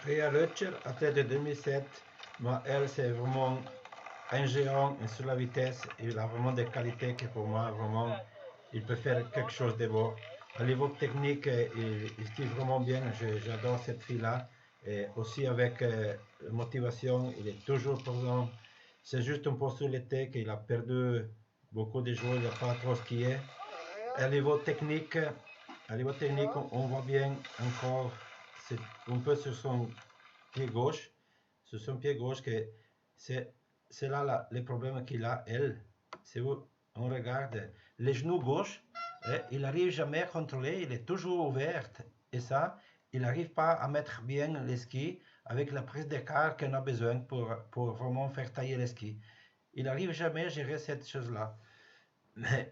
Freya Rötcher, athlète de 2007, moi, elle, c'est vraiment un géant sur la vitesse. Il a vraiment des qualités que pour moi, vraiment, il peut faire quelque chose de beau. Au niveau technique, il skie vraiment bien. J'adore cette fille-là. Et aussi avec motivation, il est toujours présent. C'est juste un peu sur l'été qu'il a perdu beaucoup de jours, il n'a pas trop skié. Au niveau technique, on voit bien encore, c'est un peu sur son pied gauche, que c'est là le problème qu'il a, elle. Si on regarde les genoux gauche, il n'arrive jamais à contrôler, il est toujours ouvert. Et ça, il n'arrive pas à mettre bien les skis avec la prise d'écart qu'on a besoin pour vraiment faire tailler les skis. Il n'arrive jamais à gérer cette chose-là. Mais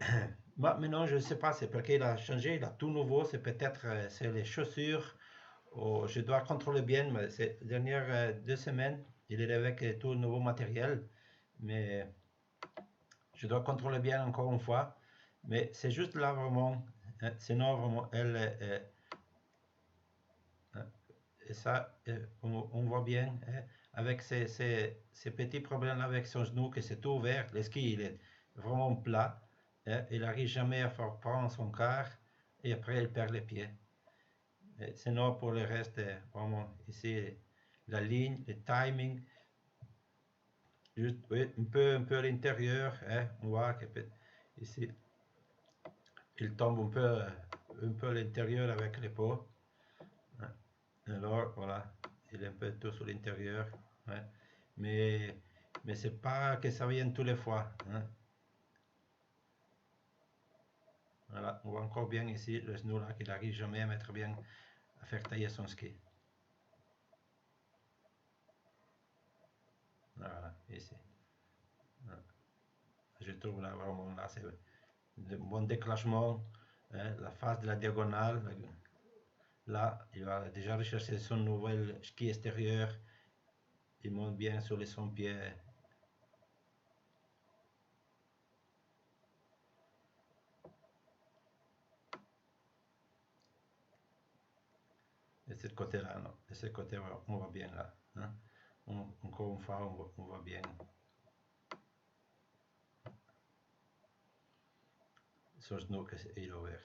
maintenant, je ne sais pas, c'est parce qu'il a changé, il a tout nouveau, c'est peut-être c'est les chaussures. Oh, je dois contrôler bien, mais ces dernières 2 semaines, il est avec tout le nouveau matériel, mais je dois contrôler bien encore une fois. Mais c'est juste là vraiment, sinon vraiment, et ça, on voit bien, avec ces petits problèmes avec son genou, que c'est tout ouvert, le ski il est vraiment plat, il n'arrive jamais à faire prendre son quart, et après il perd les pieds. Sinon, pour le reste, vraiment, ici, la ligne, le timing, juste oui, un peu à l'intérieur, hein, on voit que ici, il tombe un peu à l'intérieur avec les pots. Hein. Alors, voilà, il est un peu tout sur l'intérieur. Hein. Mais c'est pas que ça vienne tous les fois. Hein. Voilà, on voit encore bien ici le genou là qu'il n'arrive jamais à mettre bien, à faire tailler son ski. Voilà, ici. Je trouve là vraiment là, c'est de bon déclenchement, hein, la face de la diagonale. Là, il va déjà rechercher son nouvel ski extérieur. Il monte bien sur les 100 pieds. De ce côté-là, non. De ce côté, on va bien là. Hein. Encore une fois, on va bien. Son genou est ouvert.